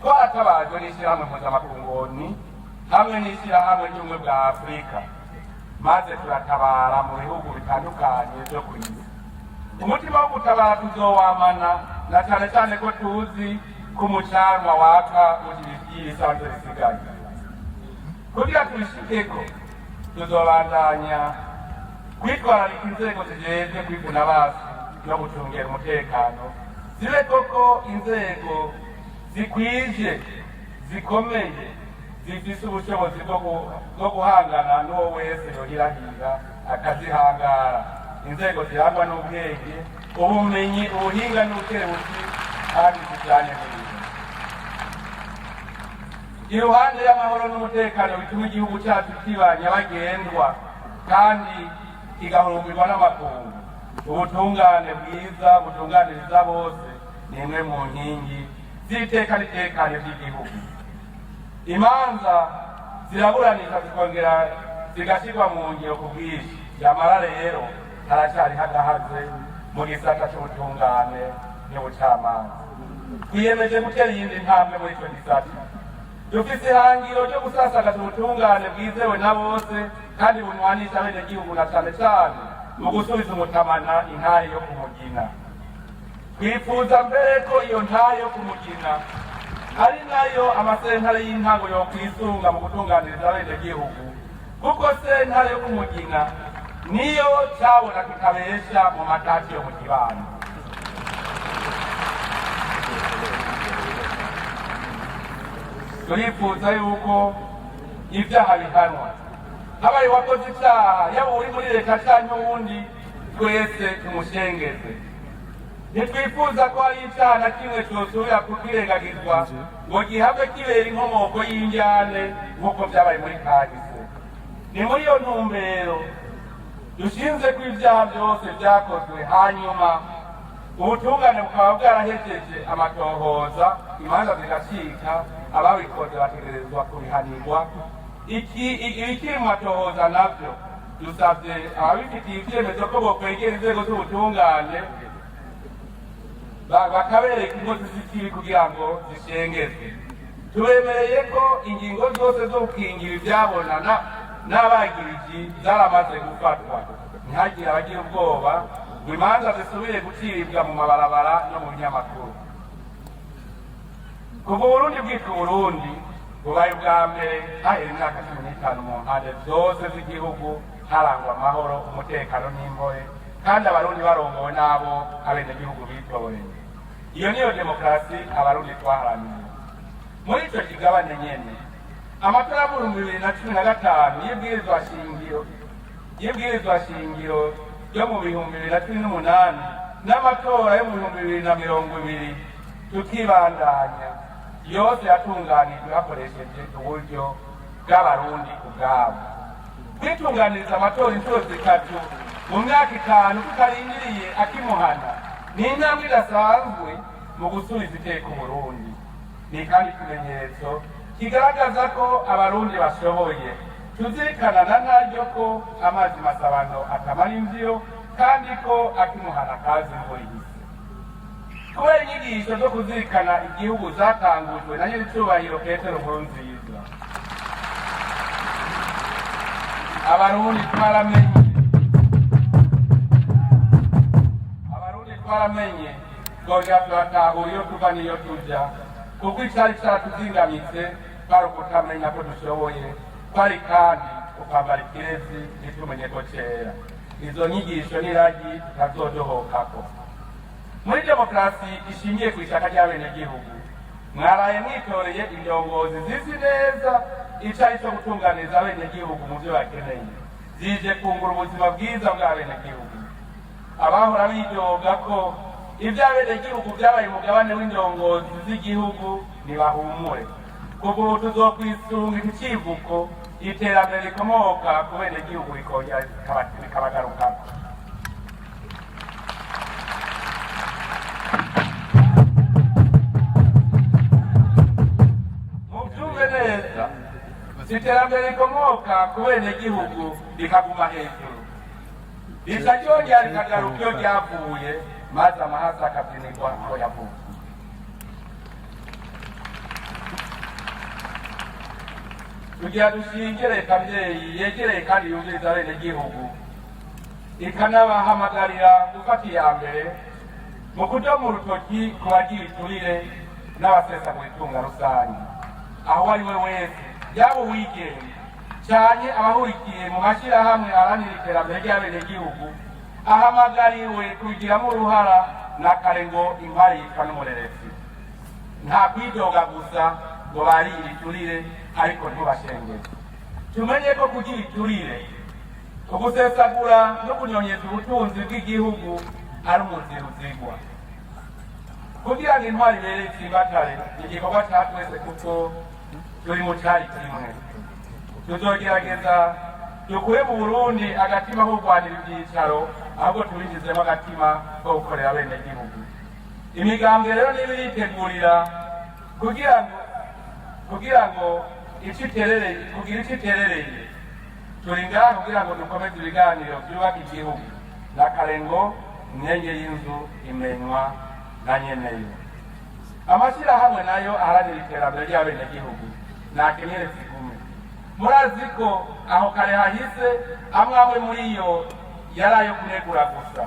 twaratabajwe n'ishyirahamwe mpuzamakungu hamwe n'ishyirahamwe ry'ubumwe bwa Afurika, maze turatabara mu bihugu bitandukanye byo ku isi. Umutima wo gutabara tuzowamana, na cyane cyane ko tuzi ko umucanwa waka ibisanzwe bisigaye. Kugira tubishikeko, tuzobandanya kwitwararika inzego zijejwe kwivuna abasi no gucungera umutekano, zibe koko inzego zikwije, zikomeye, zifise ubushobozi bwo guhangana n'uwo wese yohirahira akazihangara. Inzego zirangwa n'ubwenge, ubumenyi, ubuhinga n'ubukerebutsi kandi zijanye n'ibintu. Iruhande y'amahoro n'umutekano bituma igihugu cyacu kiba nyabagendwa kandi kigahurumbirwa n'amakungu, ubutungane bwiza butunganiriza bose ni imwe mu nkingi z'iteka n'itekane ry'igihugu. Imanza ziraburanisha zikongera zigashyirwa mu ngiro ku bwinshi. Nyamara rero haracyari hagahaze mu gisata cy'ubutungane n'ubucamanza. Twiyemeje gutera iyindi ntambwe muri icyo gisata. Dufise ihangiro ryo gusasagaza ubutungane bwizewe na bose kandi bunwanisha abenegihugu, na cyane cyane mu gusubiza umutamana intahe yo kumugina. Twifuza mbere ko iyo ntahe yo kumugina ari nayo amasentare y'intango yo kwisunga mu gutunganiriza abenegihugu, kuko sentare yo kumugina niyo cyabona kitabesha mu matati yo mu kibano. Turifuza yuko ibyaha bihanwa, habaye wakoze icyaha, yaba uri muri leta cyangwa uwundi, twese tumushengeze. Ntitwifuza ko hari icyaha na kimwe cyosubira kukirengagizwa ngo gihabwe kibera inkomoko y'injyane nk'uko byabaye muri kahise. Ni muri iyo ntumbero dushinze ko ibyaha byose byakozwe, hanyuma ubutungane bukaba bwarahejeje amatohoza, imanza zigacika, ababikoze bategerezwa kubihanirwa. Ibikiri mu matohoza nabyo dusabye ababifitiye ibyemezo ko bokwegera inzego z'ubutungane bakabereka inkozi z'ikibi kugira ngo zishengezwe. Tubemereye ko ingingo zose zo gukingira ibyabonana n'abagiriji zaramaze gufatwa. Ntihagire abagira ubwoba ngo imanza zisubire guciribwa mu mabarabara no mu binyamakuru. Kuva Uburundi bwitwa Uburundi, bubaye ubwa mbere hahera imyaka 15 mu mpande zose z'igihugu harangwa amahoro, umutekano n'imbohe, kandi abarundi barongowe n'abo abenegihugu bitoreye. Iyo niyo demokarasi abarundi twaharaniye. Muri icyo kigabane nyene, amatora mu 2015 y'ibwirizwa shingiro yo mu 2018 n'amatora yo mu 2020 tukibandanya, yose yatunganijwe hakoresheje uburyo bw'abarundi ubwabo. Kwitunganiriza amatora inshuro 3 mu myaka 5 tutarindiriye akimuhana ni intambwe idasanzwe mu gusubiza iteka Uburundi. Ni kandi ikimenyetso kigaragaza ko abarundi bashoboye. Tuzirikana na naryo ko amazi masabano atamara imviro, kandi ko akimuhana kazi imvura. Kubera inyigisho zo kuzirikana igihugu zatangujwe na nyir'icyubahiro Petero Nkurunziza, abarundi twaramenye twongera turatahura iyo tuva n'iyo tuja, kuko icyari cyaratuzingamitse kwari ukutamenya ko dushoboye, kwari kandi ukambara ikirezi ntitumenye ko kera. Izo nyigisho n'iragi tutazodohokako. Muri demokarasi ishingiye ku ishyaka ry'abenegihugu, mwaraye mwitoreye indongozi zizi neza icari cyo gutunganiriza abenegihugu mu byo bakeneye, zije kungura ubuzima bwiza bw'abenegihugu. Abahora bidoga ko iby'abenegihugu byabaye umugabane w'indongozi z'igihugu ntibahumure, kuko ubu tuzokwisunga ikivuko iterambere rikomoka ku benegihugu rikongera rikabagarukako. Iterambere rikomoka ku benegihugu rikaguma hejuru, rikaryongera rikagaruka iyo ryavuye, maze amahasa akabyinirwa aho yavuye. tugira dushinge leta mvyeyi yegereye kandi yumviriza abenegihugu, ikanabahamagarira gufata iya mbere mu kudoma urutoki ku bagira iturire n'abasesagura itunga rusange, aho ari we wese yaba uwigenga canke abahurikiye mu mashirahamwe aharanira iterambere ry'abenegihugu ahamagariwe kubigiramo uruhara na kare ngo intwari yitwa n'umurerezi. Nta kwidoga gusa ngo barire iturire ariko ntibashengeze. Tumenye ko kugira iturire, ugusesagura no kunyonyeza ubutunzi bw'igihugu ari umuziruzigwa. Kugira ngo intwari ibereye itsimbatare ni igikorwa ca twese kuko turi mu cari kimwe. Tuzogerageza dukure mu Burundi agatima ko kurwanira ivyicaro, ahubwo tubinjizemo agatima ko gukorera abenegihugu. Imigambwe rero niba iritegurira kugira ngo kugira ico iterereye, turi ngaha kugira ngo dukomeze ibiganiro vyubaka igihugu, na kare ngo imyenge y'inzu imenywa na nyeneyo. Amashirahamwe nayo aharanira iterambere ry'abenegihugu nakenyere zigume. Murazi ko aho kare hahise amwe muri yo yari ayo kunegura gusa,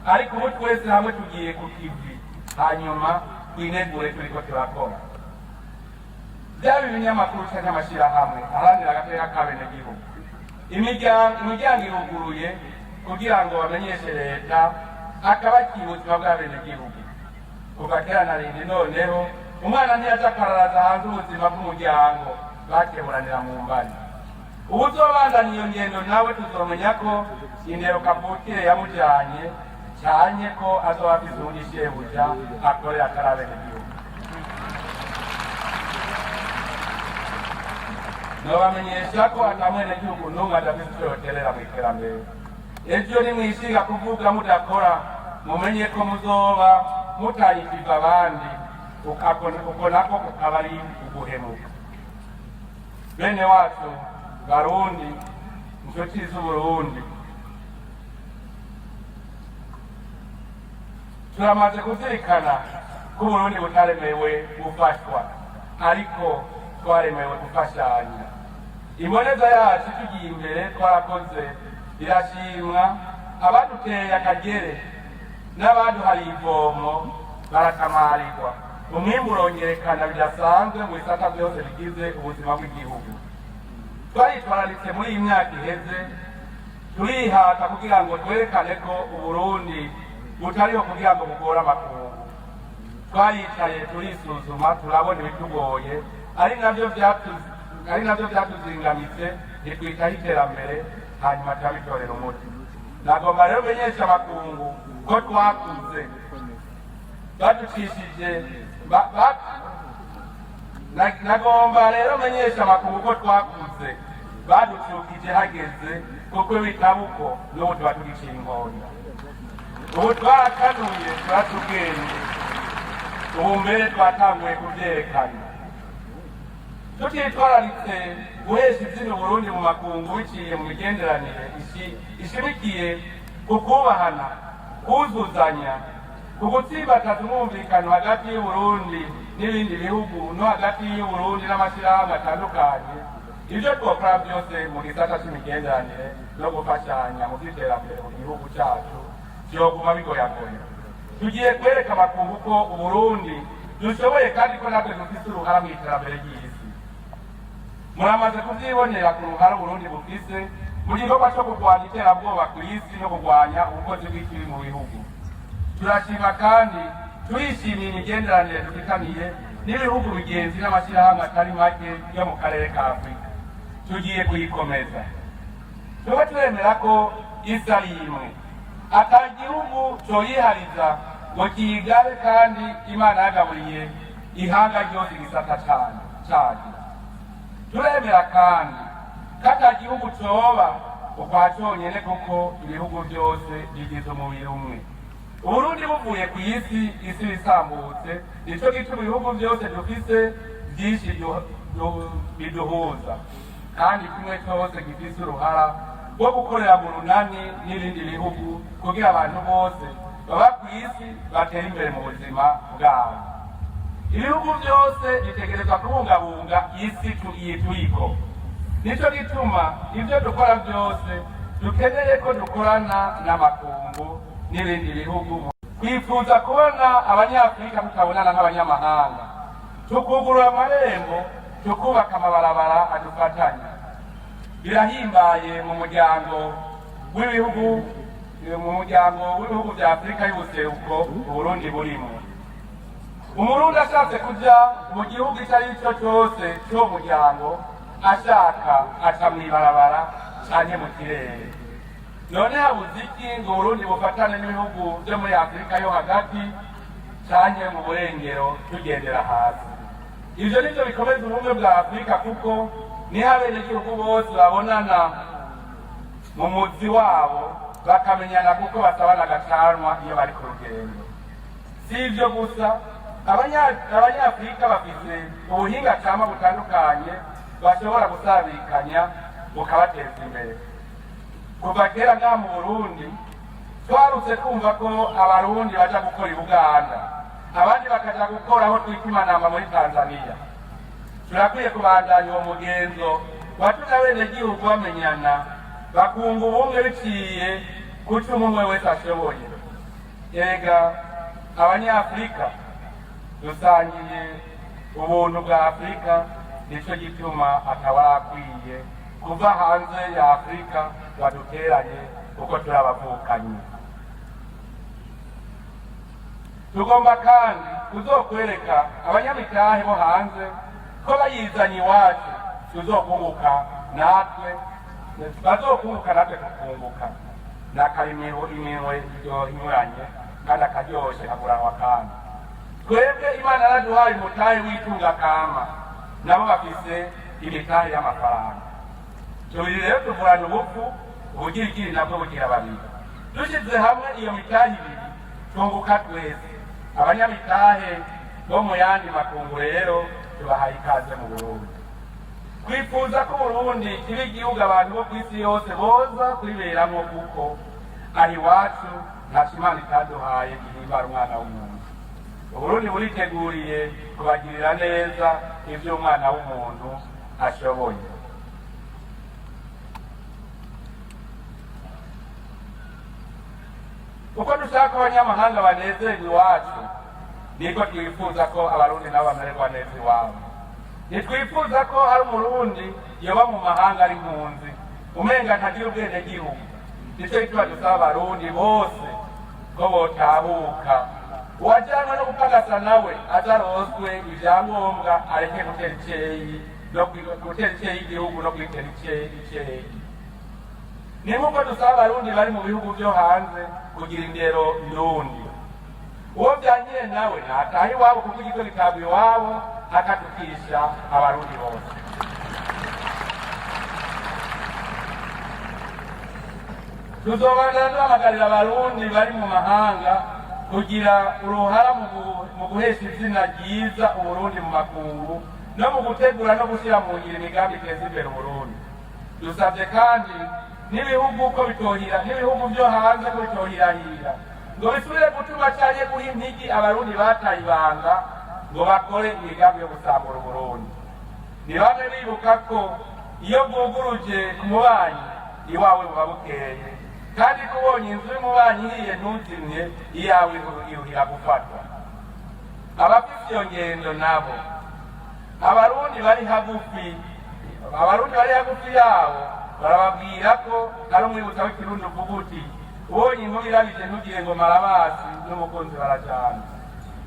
ariko ubu twese hamwe tugiye ku kivi, hanyuma twinegure turiko turakora. Byaba ibinyamakuru canke amashirahamwe aharanira agateka k'abenegihugu, imiryango iruguruye kugira ngo bamenyeshe leta akabakiye ubuzima bw'abenegihugu. Kuva kera na rindi noneho umwana ntiyaja akararaza hanze ubuzima bw'umuryango, bakeburanira mu mbari. Ubuzobandanya iyo ngendo nawe tuzomenya ko indero kavukire yamujanye canke ko azoba afise uwundi shebuja akorera atari abenegihugu. Nobamenyesha ko ata mwenegihugu n'umwe adafise ico yoterera mw'iterambere. Ejo nimwishinga kuvuga mudakora, mumenye ko muzoba mutayikiza abandi, uko nako kukaba ari uguhemuka. Bene wacu Barundi, inshuti z'Uburundi, turamaze kuzirikana ko Uburundi butaremewe gufashwa, ariko twaremewe gufashanya. Imboneza yacu tugiye imbere twarakoze irashimwa, abaduteye akagere n'abaduhariye ivomo barakamarirwa. Umwimbu urongerekana bidasanzwe mu bisata byose bigize ubuzima bw'igihugu. Twaritwararitse muri iyi myaka iheze, turihata kugira ngo twerekane ko Uburundi butariho kugira ngo bugore amakungu. Twaricaye turisuzuma, turabona ibitugoye, ari navyo vyatuzingamitse, ntitwitaho iterambere, hanyuma turabitorera umuti. Nagomba rero menyesha amakungu ko twakuze baducishije nagomba rero menyesha amakungu ko twakuze baducukije hageze kuko bitabuko n'ubu tuba tugiciye inkonda. Ubu twarakanuye turatubwenge, ubu mbere twatanguye kuvyerekana. Tutitwararitse guhesha izina Uburundi mu makungu biciye mu migenderanire ishimikiye ku kubahana, kuzuzanya, ku gutsimbataza umwumvikano hagati y'Uburundi n'ibindi bihugu no hagati y'Uburundi n'amashirahamwe atandukanye. Ivyo twokora byose mu gisata c'imigenderanire no gufashanya mu vy'iterambere mu gihugu cacu vyoguma bigoyagoya. Tugiye kwereka amakungu ko Uburundi dushoboye kandi ko natwe dufise uruhara mw'iterambere ry'isi. Muramaze kuvyibonera ku ruhara Uburundi bufise mu gikorwa co kurwanya iterabwoba kw'isi no kurwanya ubukozi bw'ikibi mu bihugu. Turashima kandi turishimiye imigenderanire dufitaniye n'ibihugu bigenzi n'amashirahamwe atari make yo mu karere ka Afurika. Tugiye kuyikomeza. Tuba turemera ko isi ari imwe, ata gihugu coyihariza ngo kiyigabe, kandi Imana yagaburiye ihanga ryose igisata cayo. Turemera kandi ko ata gihugu coba ukwa conyene kuko ibihugu byose bigize umubiri umwe. Uburundi buvuye ku isi bisambutse, nico gituma ibihugu byose dufise byinshi biduhuza, kandi kimwe cyose gifise uruhara rwo gukorera mu runani n'ibindi bihugu kugira abantu bose baba ku isi batera imbere mu buzima bwabo. Ibihugu byose bitegerezwa kubungabunga isi tuyiko. nico gituma ivyo dukora byose dukeneye ko dukorana n'amakungu n'ibindi bihugu. Twifuza kubona abanyafurika tutabonana nk'abanyamahanga, tukugurura amarembo, tukubaka amabarabara adufatanya. Birahimbaye mu muryango w'ibihugu vya Afurika y'ubuseruko Uburundi burimo. Umurundi ashatse kuja mu gihugu icyo ari cyo cyose cy'uwo muryango ashaka aca mw'ibarabara canke mu kirere. None habuze iki ngo Uburundi bufatane n'ibihugu vyo muri Afurika yo hagati canke mu burengero tugendera hasi? Ivyo nivyo bikomeza ubumwe bwa Afurika, kuko niho abenegihugu bose babonana mu muzi wabo, bakamenyana kuko basabana agacanwa iyo bari ku rugendo. Si ivyo gusa, abanyafurika bafise ubuhinga cama butandukanye bashobora gusabikanya bukabateza imbere. Kuva kera ngaha mu Burundi twarutse kumva ko abarundi baja gukora i Buganda, abandi bakaja gukora aho twita Imanamba muri Tanzania. Turakwiye kubandanya uwo mugenzo watumye abenegihugu bamenyana, bakunga ubumwe biciye kuco umwe wese ashoboye. Ega abanyafurika dusangiye ubuntu bwa Afurika, nico gituma atabarakwiye kuva hanze ya Afurika baduteranye kuko turabavukanyi. Tugomba kandi kuzokwereka abanyamitahe bo hanze ko bayizanye iwacu tuzokunguka natwe, bazokunguka natwe tukunguka. N'akarimiro iminwe inyuranye kandi akaryoshe kaguranwa kandi. Twebwe Imana yaraduhaye umutahe w'itunga kama, nabo bafise imitahe y'amafaranga. Tubiri rero tuvurana ubupfu, ubugirigiri nabwo bugira babiri. Dushize hamwe iyo mitahe ibiri tunguka twese. Abanyamitahe bo mu yandi makungu rero tubahaye ikaze mu Burundi. Twifuza ko Burundi kiba igihugu abantu bo kw'isi yose boza kuriberamwo, kuko ari iwacu ntaco Imana itaduhaye gihimbara umwana w'umuntu. Uburundi buriteguriye kubagirira neza ivyo umwana w'umuntu ashoboye. Uko dushaka abanyamahanga banezerwa iwacu, niko twifuza ko abarundi nabo bamererwa neza iwabo. Ntitwifuza ko hari umurundi yoba mu mahanga ari impunzi umenga ntagira ubwenegihugu. Nico gituma dusaba abarundi bose ko botahuka, uwajanywe no gupagasa nawe azaroswe ivyangombwa, areke gutera iceyi igihugu no kwitera iceyi. Ni nk'uko dusaba abarundi bari mu bihugu vyo hanze kugira indero ndundi. Uwo vyanyire nawe nataha iwabo, kuko igiko gitabwa iwabo, akatukisha abarundi bose. Tuzobandana duhamagarira abarundi bari mu mahanga kugira uruhara mu guhesha izina ryiza Uburundi mu makungu, no mu gutegura no gushira mu ngiro imigambi iteza imbere Uburundi. Dusavye kandi n'ibihugu vyo hanze ko bitohirahira ngo bisubire gutuma canke guha impigi abarundi bataye ibanga ngo bakore imigambi yo gusambura Uburundi. Nibame bibuka ko iyo bwuguruje ku mubanyi iwawe buba bukeye, kandi ko ubonye inzu y'umubanyi ihiye ntuzimye, iyawe iruhira gufatwa. Abafise iyo ngendo nabo abarundi bari hagufi yabo barababwira ko ari umwibutsa w'ikirundi uvuga uti ubonye inkuru irabije ntugire ngo marabasi n'umukunzi barajana.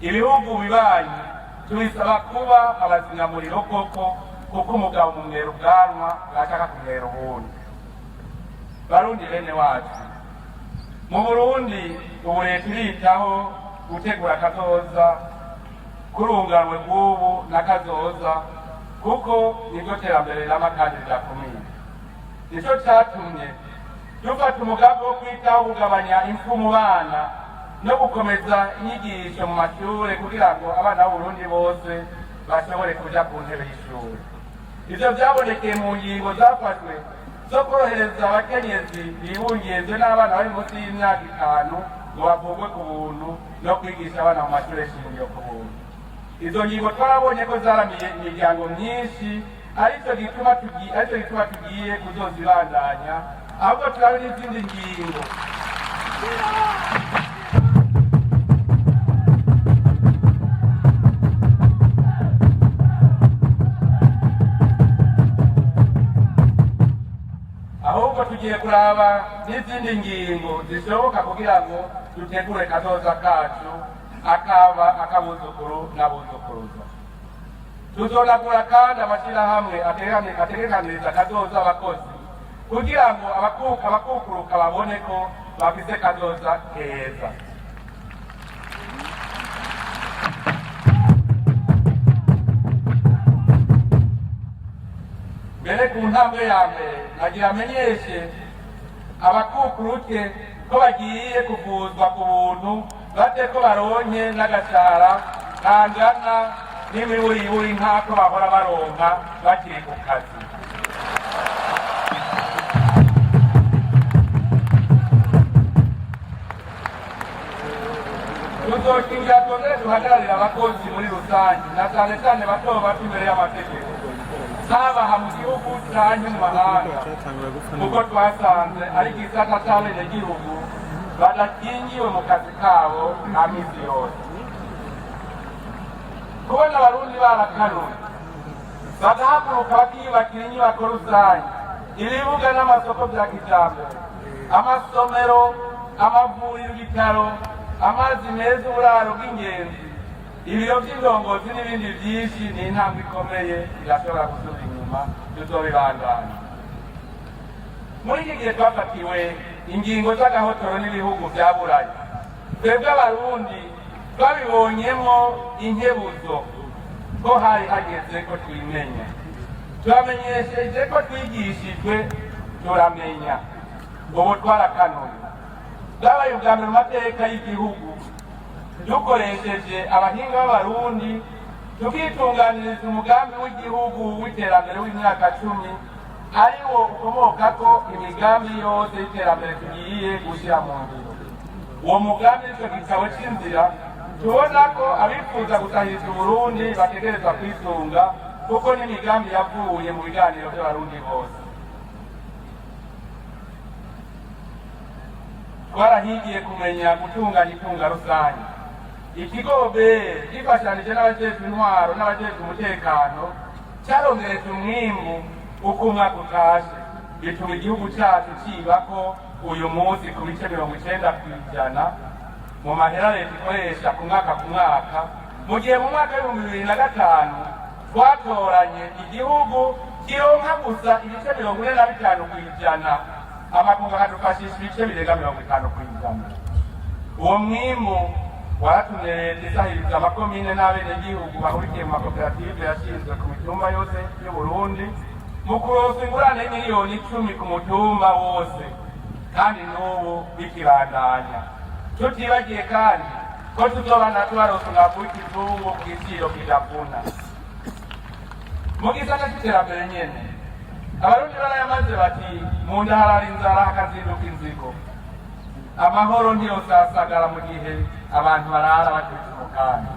Ibihugu bibanyi tubisaba kuba abazingamuriro koko, kuko umugabo mumwera ubwanwa bashaka kumwera ubundi. Barundi bene wacu, mu Burundi ubu leta iritaho gutegura akazoza kurunganwe bw'ubu n'akazoza, kuko niryo terambere rirama kandi ridakumira. Nico catumye dufata umugambi wo kwitaho kugabanya impfu mu bana no gukomeza inyigisho mu mashure kugira ngo abana b'Uburundi bose bashobore kuja ku ntebe y'ishuri. Ivyo vyabonekeye mu ngingo zafashwe zo korohereza abakenyezi bibungenze n'abana bari munsi y'imyaka 5 ngo bavugwe ku buntu no kwigisha abana mu mashure shingiro ku buntu. Izo ngingo twarabonye ko zaramiye imiryango myinshi, aricyo gituma tugiye kuzozibandanya ahubwo turabe n'izindi ngingo tugiye kuraba n'izindi ngingo zishoboka kugira ngo dutegure kazoza kacu akabuzukuru n'abuzukuruza. Tuzonagura kandi amashyirahamwe ategekaniriza kazoza abakozi kugira ngo abakukuruka babone ko bafise kazoza keza. Mbere ku ntambwe ya mbere nagira amenyeshe abakukuruke ko bagiye kuvuzwa ku buntu bate ko baronke n'agashara kangana n'imiburiburi nk'ako bahora baronka bakiri ku kazi. Tuzoshingira twongere duhagararira abakozi muri rusange na cyane cyane bato bato imbere y'amategeko habaha mu gihugu canke mu mahanga kuko twasanze ari igisata c'abenegihugu badakingiwe mu kazi kabo ka misi yose. Kubona abarundi barakanuye bagahaguruka bakiyubakira inyubako rusange, ibibuga n'amasoko vya kijambere, amasomero, amavuriro, ibitaro, amazi meza, uburaro bw'ingenzi, ibiro by'indongozi n'ibindi byinshi ni intambwe ikomeye irashobora gusubira inyuma tuzobibandanya. Muri iki gihe twafatiwe ingingo z'agahotoro n'ibihugu bya Burayi, twebwe abarundi twabibonyemo inkebuzo ko hari hageze ko twimenya. Turamenyesheje ko twigishijwe turamenya, ubu twarakanuye. Bwabaye ubwa mbere mu mateka y'igihugu dukoresheje abahinga b'abarundi tukitunganiriza umugambi w'igihugu w'iterambere w'imyaka 10 ari wo ukomoka ko imigambi yose y'iterambere tugiye gushyira mu ngiro. Uwo mugambi nicyo gitabo cy'inzira tubona ko abifuza gutahiriza Uburundi bategerezwa kwisunga kuko n'imigambi yavuye mu biganiro by'abarundi bose. Twarahigiye kumenya gutunganya itunga rusange. Ikigo OBR gifashanije n'abajejwe intwaro n'abajejwe umutekano cyarongereje umwimbu uko umwaka utashe, bituma igihugu cyacu cibako uyu munsi ku bice 90% mu mahera leta ikoresha ku mwaka, mu gihe mu mwaka w'2005 twatoranye igihugu kironka gusa ibice 45%, amakungu akadufashisha ibice birenga 50%. Uwo mwimbu waratumye leta isahiriza amakomine n'abenegihugu bahurikiye mu makoperative yashinzwe ku mitumba yose y'Uburundi mu kuronsa ingurane y'imiliyoni 10 ku mutumba wose, kandi n'ubu bikibandanya. Tutibagiye kandi ko tuzobana tubaronsa umwavu w'ikizungu ku giciro kidavuna. Mu gisata c'iterambere nyene abarundi barayamaze bati mu nda harara inzara hakazinduka inzigo. Amahoro ntiyosasagara mu gihe abantu barara bakubita umukanda.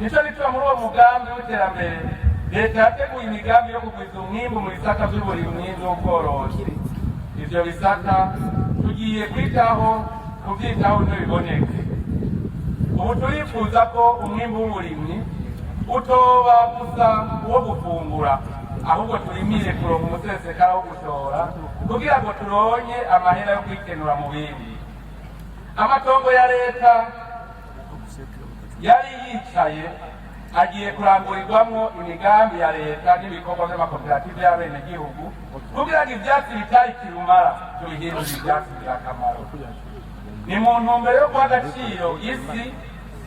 Nico gituma muri uwo mugambi w'iterambere leta yateguye imigambi yo kugwiza umwimbu mu bisata by'uburimyi n'ubworozi. Ivyo bisata tugiye kuvyitaho ntibiboneke. Ubu turifuza ko umwimbu w'uburimyi utoba gusa uwo gufungura, ahubwo turimire kuronka umusesekara wo gushora kugira ngo turonke amahera yo kwikenura mu bindi. Amatongo ya leta yari yicaye agiye kurangurirwamwo imigambi ya leta n'ibikorwa by'amakoperative y'abenegihugu kugira ngo ivyatsi bitari kirumara tubihindure ivyatsi birakamaro. Ni mu ntumbero yo guha agaciro isi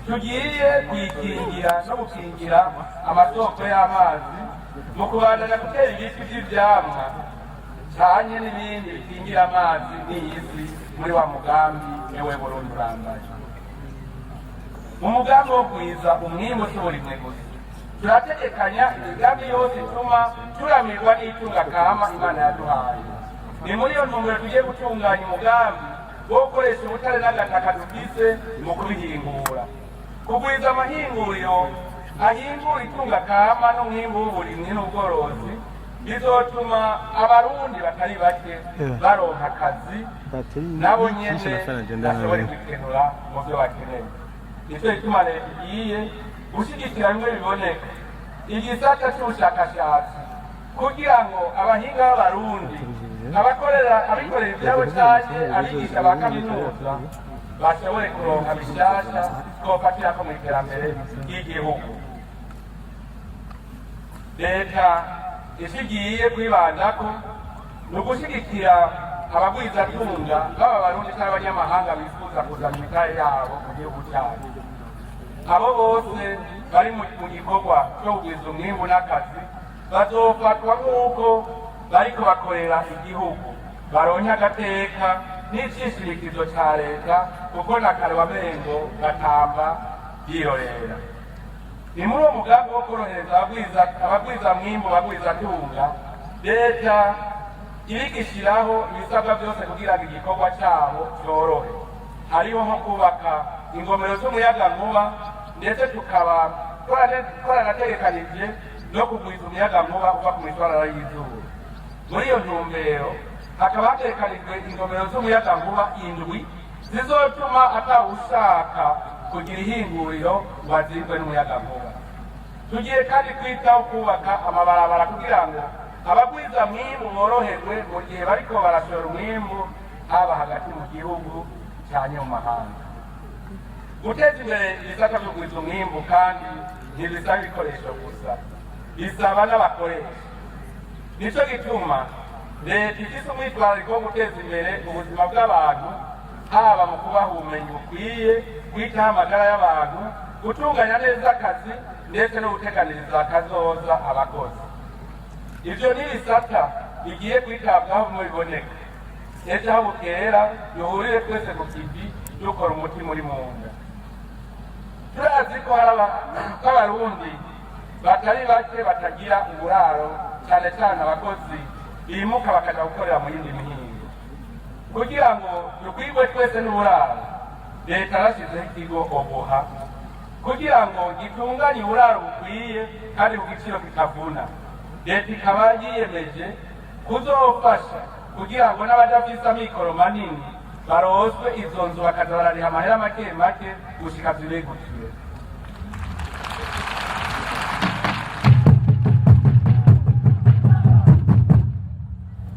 tugiye kuyikingira no gukingira amasoko y'amazi mu kubandanya gutera ibiti vy'ivyamwa canye n'ibindi bikingira amazi n'isi muri wa mugambi ewe Burundi urambaye. Mu mugambi wo kwiza umwimbu tuburimwe gusa turategekanya imigambi yose ituma turamirwa n'itunga kama Imana yaduhaye. Ni muri iyo ntumbero tugiye gutunganya umugambi wo gukoresha ubutare n'agataka dufise mu kubihingura, kugwiza amahinguriro ahingura itunga kama n'umwimbu w'uburimyi n'ubworozi bizotuma abarundi batari bake baronka akazi nabo nyene bashobore kwikenura mu byo bakeneye. Nicyo gituma leta igiye gushyigikira bimwe biboneka igisata cy'ubushakashatsi kugira ngo abahinga b'abarundi abikorera ibyabo cyane abigisha ba kaminuza bashobore kuronka bishasha twofatira ko mu iterambere ry'igihugu. Leta ishigiye kwibandako ni ugushyigikira abagwizatunga baba abarundi cyangwa abanyamahanga bifuza kuzana imitahe yabo mu gihugu cyacu. Abo bose bari mu gikorwa cyo kugwiza umwimbu n'akazi bazofatwa nk'uko bariko bakorera igihugu, baronke agateka n'icishirikizo ca leta kuko na kare wamengo gatamba yirorera. Ni muri uwo mugambi wo korohereza abagwiza mwimbu bagwizatunga, leta irigishiraho ibisabwa byose kugira ngo igikorwa cyabo cyorohe. Hariho nko kubaka ingomero z'umuyagankuba, ndetse tukaba twaranategekanije no kugwiza umuyagankuba uva ku mitwarara y'izuba. Muri iyo ntumbero hakaba hategekanijwe ingomero z'umuyagankuba 7 zizotuma atawushaka kugira ihinguriro ngo azirwe n'umuyagankuba. Tugiye kandi kwitaho kubaka amabarabara kugira ngo abagwiza mwimbu boroherwe mu gihe bariko barashora umwimbu haba hagati mu gihugu cyane mu mahanga. Guteza imbere ibisata byo kugwiza umwimbu kandi ntibisaba ibikoresho gusa, bisaba n'abakoresha. Nicyo gituma leta ifise umwitwarariko wo guteza imbere ubuzima bw'abantu, haba mu kubaha ubumenyi bukwiye, kwitaho amagara y'abantu, gutunganya neza akazi ndetse no guteganiriza akazoza abakozi. Ivyo ni ibisata bigiye kwitabwaho mu biboneka. Ejo aho bukera duhurire twese ku kivi dukora umutima uri mu nda. Turazi ko hari abarundi batari bake batagira uburaro, cyane cyane abakozi bimuka bakaja gukorera mu yindi mihingo. Kugira ngo dukwigwe twese n'uburaro, leta yarashyizeho ikigo Oboha kugira ngo gitunganye uburaro bukwiye kandi ku giciro kitavuna. Leta ikaba yiyemeje kuzofasha kugira ngo n'abadafise amikoro manini baroswe izo nzu bakaza barariha amahera make make gushika vyibegukire.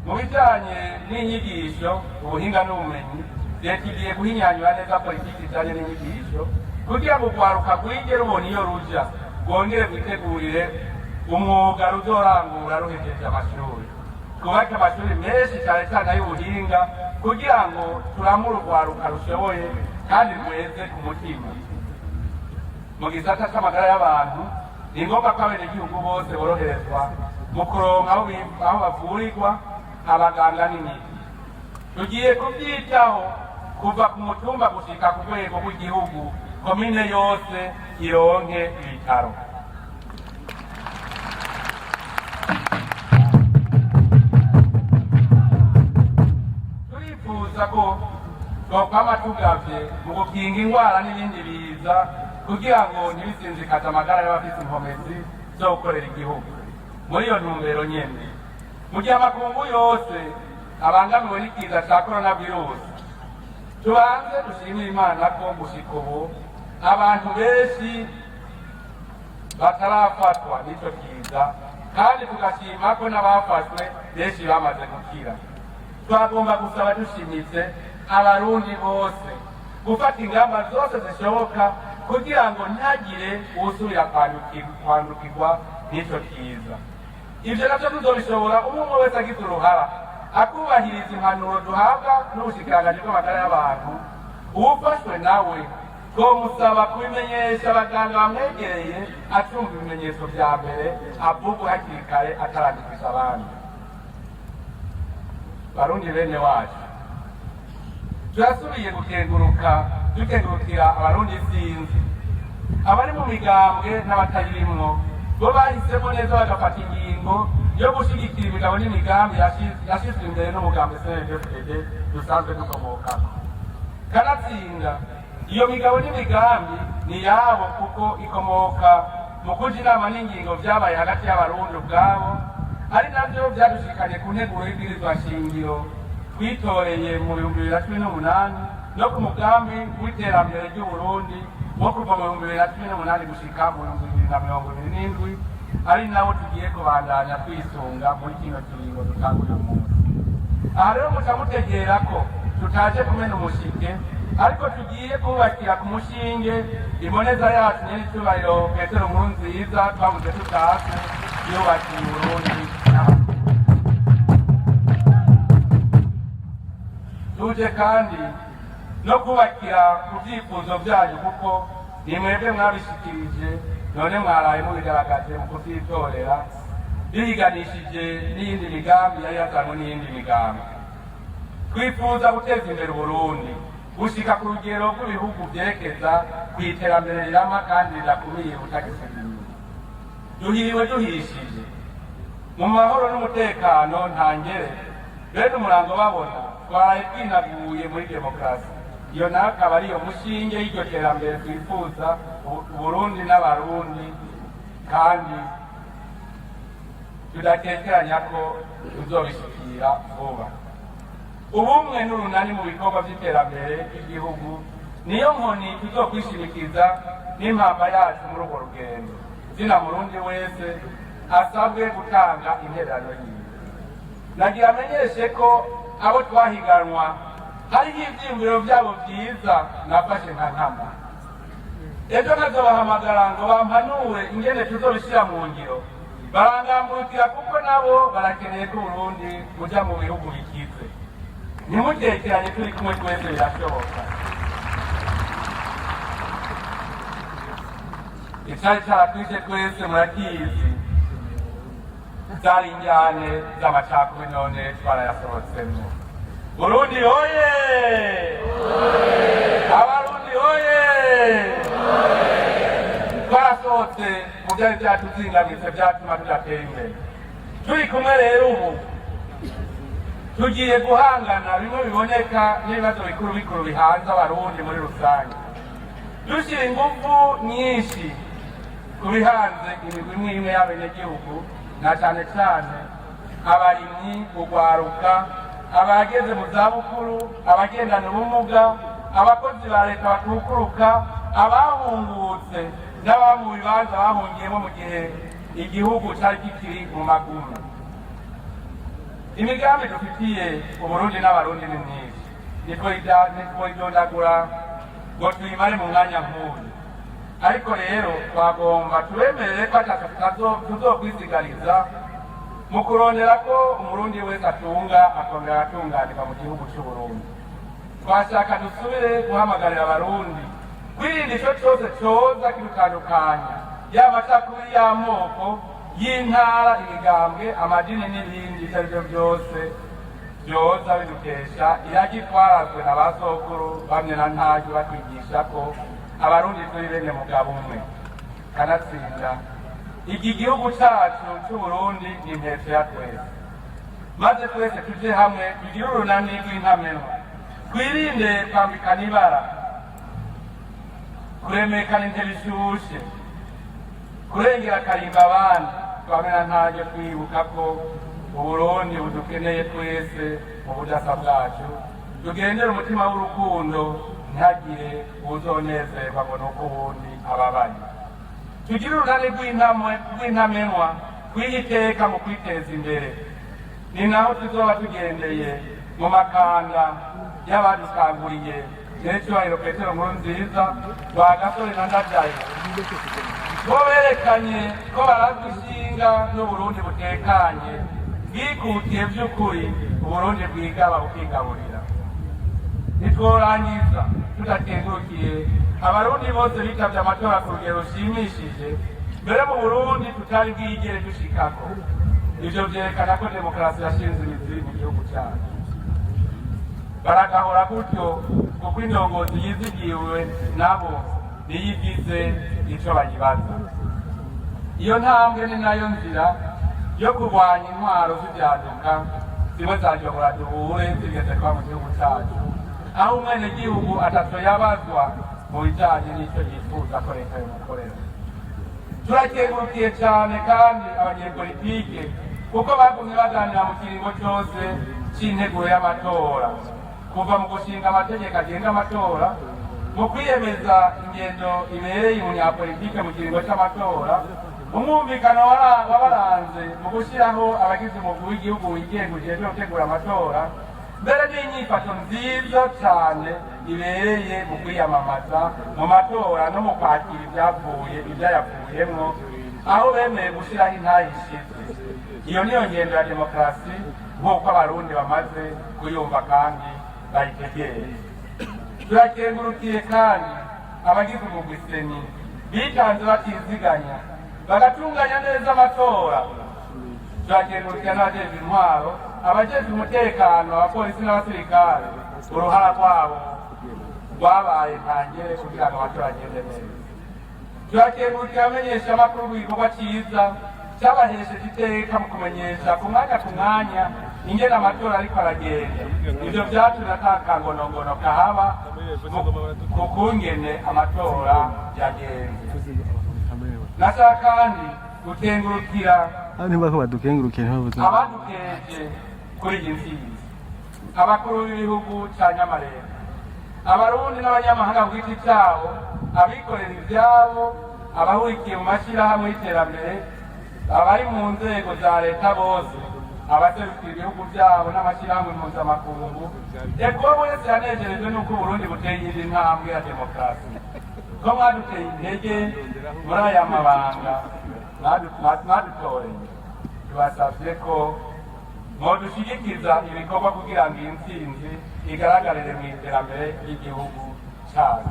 Mu bijanye n'inyigisho, ubuhinga n'ubumenyi, leta igiye guhinyanyura neza politiki ijanye n'inyigisho kugira ngo urwaruka rwige rubona iyo ruja, rwongere rwitegurire umwuga ruzorangura ruhejeje amashuri. Twubake amashuri menshi cyane cyane ay'ubuhinga kugira ngo turamure urwaruka rushoboye kandi rweze ku mutima. Mu gisata c'amagara y'abantu, ni ngombwa ko abenegihugu bose boroherezwa mu kuronka aho bavurirwa, abaganga n'imiti. Tugiye kubyitaho kuva ku mutumba gushika ku rwego rw'igihugu, komine yose ironke ibitaro. Turifuza ko twokwama tugavye mu gukinga ingwara n'ibindi biza kugira ngo ntibisinzikaze amagara y'abafise inkomezi zo gukorera igihugu. Muri iyo ntumbero nyene, mu gihe amakungu yose abangamiwe n'ikiza ca coronavirus, tubanze dushimire Imana ko gushika ubu abantu benshi batarafatwa n'ico kiza, kandi tugashima ko n'abafashwe benshi bamaze gukira. Twagomba gusaba dushimitse abarundi bose gufata ingamba zose zishoboka kugira ngo ntagire uwusubira kwandukirwa n'ico kiza. Ivyo navyo tuzobishobora umwe wese agize uruhara, akubahiriza impanuro duhabwa n'ubushikiranganji bw'amagara y'abantu. Uwufashwe nawe twomusaba kubimenyesha abaganga bamwegereye, acumva ibimenyetso vya mbere, avugwe hakiri kare atarandikisha abandi. Barundi bene wacu, turasubiye dukengurukira abarundi sinzi, abari mu migambwe n'abatayirimwo, bo bahisemo neza bagafata ingingo yo gushigikira imigabo n'imigambi yashizwe imbere n'umugambi CNDD-FDD dusanzwe dukomokako. Kanatsinda, iyo migabo n'imigambi ni yabo kuko ikomoka mu kuja inama n'ingingo vyabaye hagati y'abarundi ubwabo, ari navyo vyadushikanye ku nteguro y'ibwirizwa shingiro twitoreye mu 2018 no ku mugambi w'iterambere ry'Uburundi wo kuva mu 2018 gushika mu 2027 ari nawo tugiye kubandanya twisunga muri kino kiringo dutangurira umunsi. Aha rero muca mutegera ko tutaje kumena umushike ariko tugiye kubakira ku mushinge imboneza yacu nyene icyubahiro Petero Nkurunziza twabuze tutase yubakiye Uburundi. Tuje kandi no kubakira ku vyifuzo vyanyu kuko ni mwebwe mwabishikirije none mwaraye mubigaragaje mu kuvyitorera bihiganishije n'iyindi migambi yari yazanwe n'iyindi migambi. Twifuza guteza imbere Uburundi gushika ku rugero rw'ibihugu vyerekeza kw'iterambere rirama kandi ridakumiye butagisubira. Duhiriwe duhishije mu mahoro n'umutekano ntangere, bene umurango babona twaraye twinaguye muri demokarasi. Iyo nayo akaba ariyo mushinge y'iryo terambere twifuza Uburundi n'Abarundi, kandi tudatekeranya ko tuzobishikira vuba. Ubumwe n'urunani mu bikorwa vy'iterambere ry'igihugu niyo nkoni tuzokwishimikiza n'impamba yacu muri urwo rugendo. Zina Murundi wese asabwe gutanga intererano yiwe. Nagira amenyeshe ko abo twahiganwa hariho ivyiyumviro vyabo vyiza nafashe nka nkama. Ejo nazobahamagara ngo bampanure ingene tuzobishira mu ngiro. Barangamburukira kuko nabo barakeneye ko Uburundi buja mu bihugu bikize. Nimutekeranye turi kumwe twese birashoboka. Icari caratwishe twese murakizi, zari injyane z'amacakubiri none twarayasohotsemwo. Burundi hoye! Abarundi hoye! Twarasohotse mu vyari vyatuzingamitse vyatuma tudatera imbere. Turi kumwe rero ubu tugiye guhangana bimwe biboneka n'ibibazo bikuru bikuru bihanze Abarundi muri rusange. Dushira ingufu nyinshi ku bihanze imigwi imwe imwe y'abenegihugu, na cane cane abarimyi, urwaruka, abageze mu zabukuru, abagendana ubumuga, abakozi ba leta batukuruka, abahungutse n'aba mu bibanza bahungiyemo mu gihe igihugu cari kikiri mu magumu. Imigambi dufitiye Uburundi n'Abarundi ni myinshi, nitwoidondagura ngo tuyimare mu mwanya nk'uyu. Ariko rero twagomba tubemerere ko tuzokwisigariza mu kurondera ko Umurundi wese atunga akongera atunganirwa mu gihugu c'Uburundi. Twashaka dusubire guhamagarira Abarundi kwirinda ico cose coza kidutandukanya, yaba amacakubiri y'amoko, y'intara, imigambwe, amadini n'ibindi ivyo arivyo vyose vyoza bidukesha iragi twarazwe na ba sokuru bamye na ntaryo batwigisha ko Abarundi turi bene mugabo umwe. Kanatsinda iki gihugu cacu c'Uburundi ni intete ya twese, maze twese tuje hamwe tugire urunani rw'intamenwa, twirinde kwambikana ibara, kuremekana intebe ishushe, kurengera akarimba abandi, twamena ntaryo twibuka ko Uburundi budukeneye twese mu budasa bwacu. Tugendere umutima w'urukundo, ntihagire uzonezerwa ngo nuko uwundi ababaye. Tugire urunani rw'intamenwa twiyiteka mu kwiteza imbere. Ni naho tuzoba tugendeye mu makanda y'abadukanguriye n'icyubahiro Petero Nkurunziza, Rwagasore na Ndadaye, bo berekanye ko barazwi ishinga n'Uburundi butekanye bwikutiye vy'ukuri, Uburundi bwigaba bukigaburira. Nitworangiza tudakengurukiye Abarundi bose bitavye amatora ku rugero rushimishije, mbere mu Burundi tutari bwigere dushikako. Ivyo vyerekana ko demokarasi yashinze imizi mu gihugu cacu. Baragahora gutyo kuko indongozi yizigiwe nabo niyigize ico bayibaza. Iyo ntambwe ni nayo nzira yo kurwanya intwaro z'ivyaduka zimwe zajogora duhure zigeze kuba mu gihugu cacu, aho umwenegihugu ataco yabazwa mu bijanye n'ico yifuza ko leta yomukorera. Turakengurukiye cane kandi abanyepolitike kuko bagumye baganira mu kiringo cyose c'integuro y'amatora, kuva mu gushinga amategeko agenga amatora, mu kwiyemeza ingendo ibereye umunyapolitike mu kiringo c'amatora, umwumvikano wabaranze mu gushyiraho abagize umugwi w'igihugu wigenga ujejwe gutegura amatora, mbere n'inyifato nziza cyane ibereye mu kwiyamamaza mu matora no mu kwakira ibyayavuyemwo, aho bemeye gushyiraho intayishize. Iyo niyo ngendo ya demokarasi nk'uko abarundi bamaze kuyumva kandi bayitegeye. Turakengurukiye kandi abagize umugwi seni bitanze batiziganya bagatunganya neza amatora. Turakengurukiye n'abajejwe intwaro, abajejwe umutekano, abapolisi n'abasirikare, uruhara rwabo rwabaye ntangere kugira ngo amatora agende neza. Turakengurukiye abamenyesha amakuru w'igikorwa cyiza cyabahesheje iteka mu kumenyesha ku mwanya ingene amatora ariko aragenda. Ivyo vyatumye atakangonongono kahaba ku kungene amatora yagenze. Nashaka kandi gukengurukira abadukeje kuri iyi ntsinzi, abakuru b'ibihugu ca Nyamarembe, abarundi n'abanyamahanga ku giti cyabo, abikorera ivyabo, abahurikiye mu mashirahamwe y'iterambere, abari mu nzego za leta bose, abaserukira ibihugu byabo n'amashirahamwe mpuzamakungu. Eko wese yanejejwe n'uko Burundi buteye indi ntambwe ya demokarasi, ko mwaduteye intege muri aya mabanga mwadutoreye. Tubasavye ko mwodushigikiza ibikorwa kugira ngo iyi ntsinzi igaragarire mu iterambere ry'igihugu cyacu.